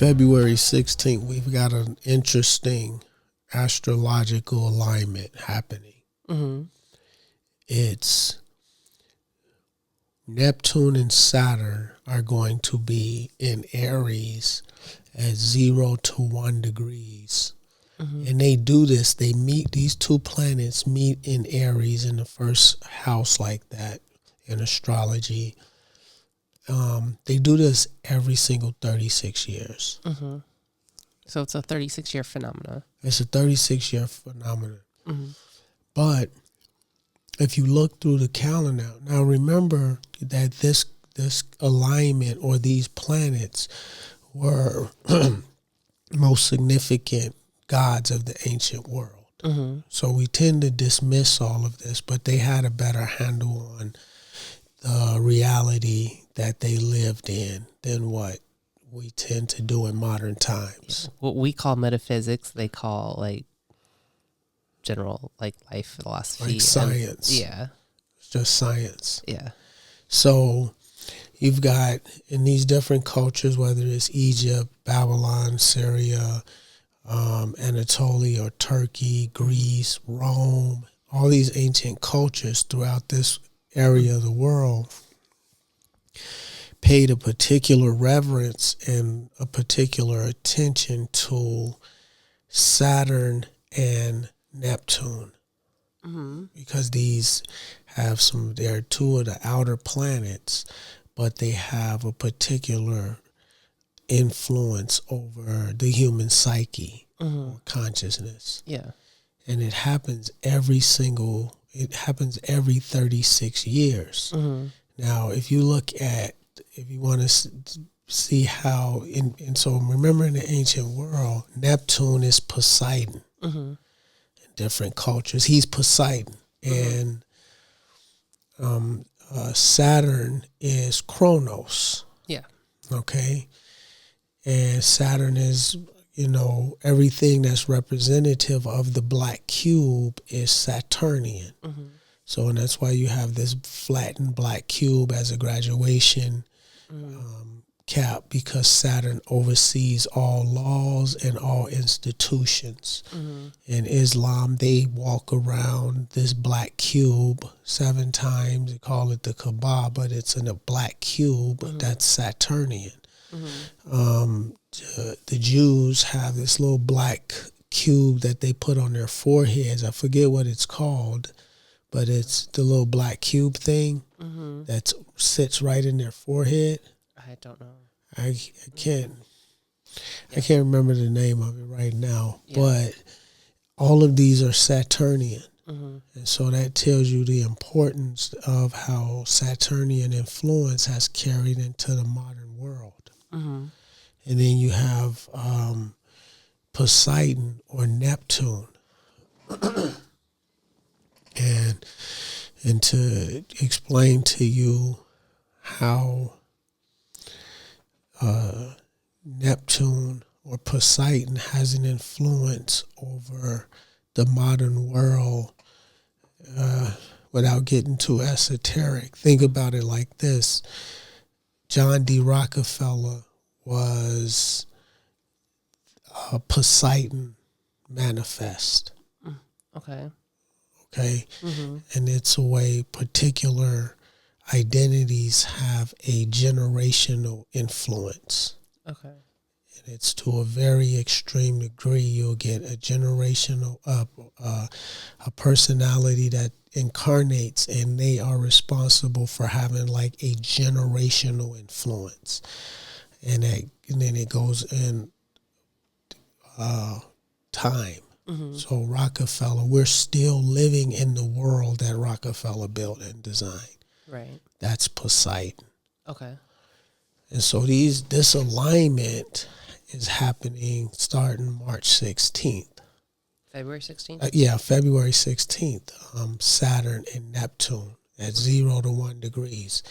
February 16th, we've got an interesting astrological alignment happening. Mm-hmm. It's Neptune and Saturn are going to be in Aries at 0 to 1 degrees. Mm-hmm. And they do this, these two planets meet in Aries in the first house like that in astrology. They do this every single 36 years. Mm-hmm. So it's a 36-year phenomenon. It's a 36-year phenomenon. Mm-hmm. But if you look through the calendar, now remember that this alignment or these planets were most significant gods of the ancient world. Mm-hmm. So we tend to dismiss all of this, but they had a better handle on the reality that they lived in than what we tend to do in modern times. Yeah. What we call metaphysics, they call like general like life philosophy. Like science. Yeah. It's just science. Yeah. So you've got in these different cultures, whether it's Egypt, Babylon, Syria, Anatolia or Turkey, Greece, Rome, all these ancient cultures throughout this area of the world paid a particular reverence and a particular attention to Saturn and Neptune. Mm-hmm. Because these have they're two of the outer planets, but they have a particular influence over the human psyche or consciousness. Yeah. And it happens every 36 years. Mm-hmm. Now, if you want to see how, and so remember in the ancient world, Neptune is Poseidon. Mm-hmm. Different cultures. He's Poseidon. And Saturn is Kronos. Yeah. Okay? And Saturn is, everything that's representative of the black cube is Saturnian. Mm-hmm. So, and that's why you have this flattened black cube as a graduation cap, because Saturn oversees all laws and all institutions. Mm-hmm. In Islam, they walk around this black cube 7 times. They call it the Kaaba, but it's in a black cube that's Saturnian. Mm-hmm. The Jews have this little black cube that they put on their foreheads. I forget what it's called, but it's the little black cube thing that sits right in their forehead. I don't know. I can't remember the name of it right now, but all of these are Saturnian. Mm-hmm. And so that tells you the importance of how Saturnian influence has carried into the modern world. Mm-hmm. And then you have Poseidon or Neptune. and to explain to you how Neptune or Poseidon has an influence over the modern world without getting too esoteric. Think about it like this. John D. Rockefeller was a Poseidon manifest. Okay. Mm-hmm. And it's a way particular identities have a generational influence. Okay. And it's to a very extreme degree. You'll get a generational, a personality that incarnates, and they are responsible for having like a generational influence. And then it goes in time. Mm-hmm. So Rockefeller, we're still living in the world that Rockefeller built and designed. Right. That's Poseidon. Okay. And so this alignment is happening starting March 16th. February 16th? February 16th. Saturn and Neptune at 0 to 1 degrees.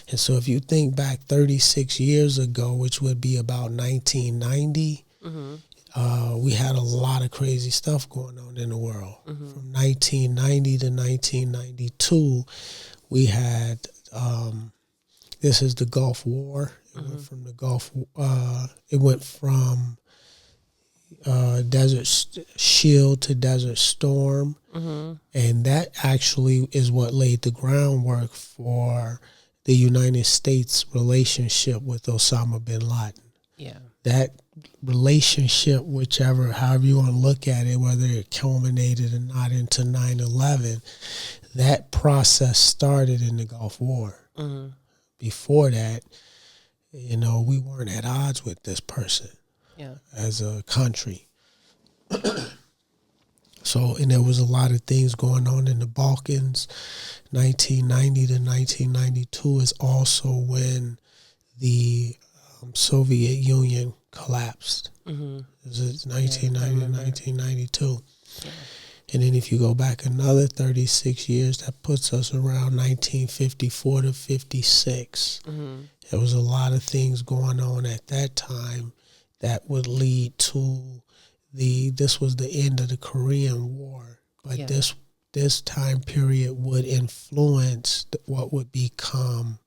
And so if you think back 36 years ago, which would be about 1990, we had a lot of crazy stuff going on in the world. From 1990 to 1992, we had this is the Gulf War. It went from the Gulf. It went from Desert Shield to Desert Storm, and that actually is what laid the groundwork for the United States relationship with Osama bin Laden. Yeah. That relationship, however you want to look at it, whether it culminated or not into 9/11, that process started in the Gulf War. Before that, we weren't at odds with this person as a country. So, and there was a lot of things going on in the Balkans. 1990 to 1992 is also when the Soviet Union collapsed. It was 1990 to 1992. Yeah. And then if you go back another 36 years, that puts us around 1954 to 56. There was a lot of things going on at that time that would lead to this was the end of the Korean War. But this time period would influence what would become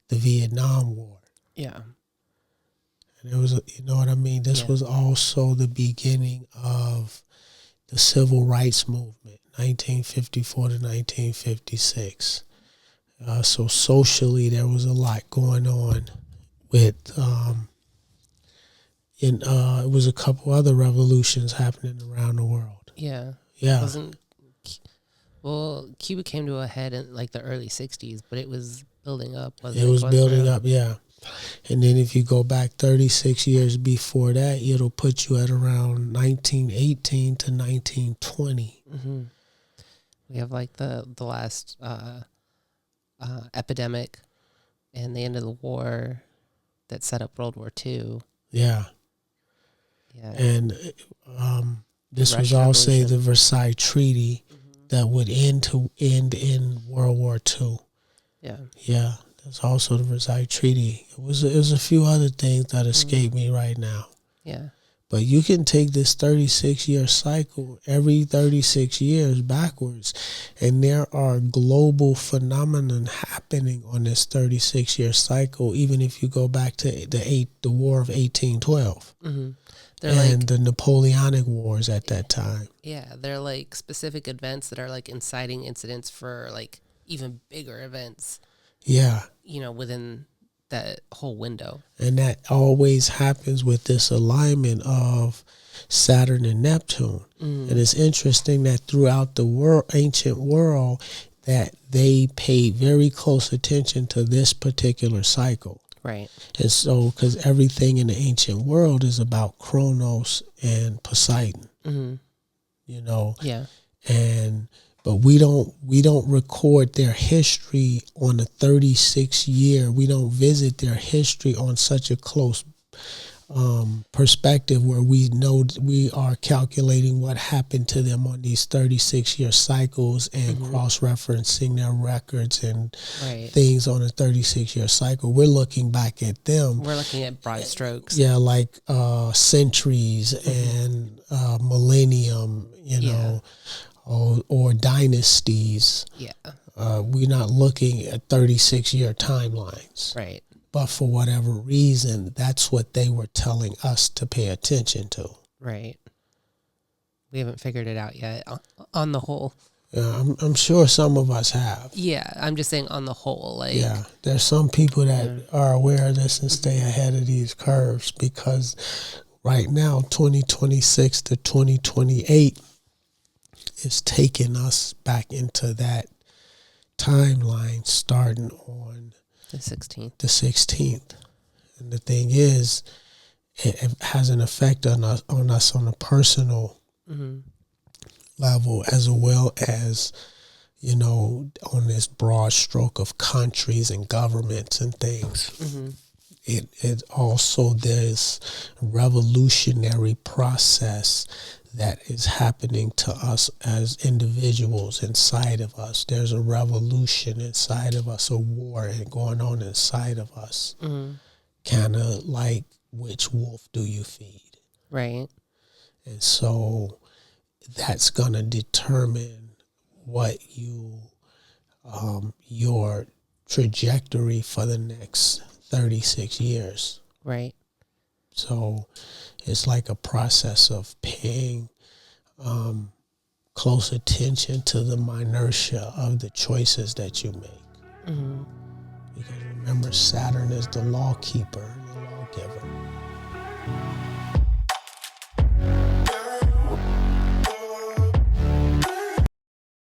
the Vietnam War. Yeah. And it was, you know what I mean? This was also the beginning of the Civil Rights Movement, 1954 to 1956. So socially, there was a lot going on with, it was a couple other revolutions happening around the world. Yeah. Yeah. Cuba came to a head in like the early 60s, but it was building up. It was building up, yeah. And then if you go back 36 years before that, it'll put you at around 1918 to 1920. We have like the last epidemic and the end of the war that set up World War II. Yeah. Yeah. And this was also the Versailles Treaty that would end in World War II. Yeah. Yeah. That's also the Versailles Treaty. It was a few other things that escape me right now. Yeah. But you can take this 36-year cycle every 36 years backwards, and there are global phenomenon happening on this 36-year cycle, even if you go back to the War of 1812 and the Napoleonic Wars at that time. Yeah, they're like specific events that are like inciting incidents for like even bigger events. Yeah. Within that whole window. And that always happens with this alignment of Saturn and Neptune. And it's interesting that throughout the ancient world, that they paid very close attention to this particular cycle. Right. And so, because everything in the ancient world is about Kronos and Poseidon. Yeah. But we don't record their history on a 36-year. We don't visit their history on such a close perspective where we know we are calculating what happened to them on these 36-year cycles and cross-referencing their records and things on a 36-year cycle. We're looking back at them. We're looking at broad strokes. Yeah, like centuries and millennium, or dynasties. Yeah. We're not looking at 36-year timelines. Right. But for whatever reason, that's what they were telling us to pay attention to. Right. We haven't figured it out yet on the whole. I'm sure some of us have. Yeah, I'm just saying on the whole. Yeah, there's some people that are aware of this and stay ahead of these curves because right now, 2026 to 2028, is taking us back into that timeline starting on the 16th. And the thing is, it has an effect on us on a personal level as well as, on this broad stroke of countries and governments and things. It also, there's a revolutionary process that is happening to us as individuals inside of us. There's a revolution inside of us, a war going on inside of us. Kind of like, which wolf do you feed? Right. And so that's going to determine what your trajectory for the next 36 years. Right. So it's like a process of paying close attention to the minutia of the choices that you make. Mm-hmm. Because remember, Saturn is the law keeper and the lawgiver.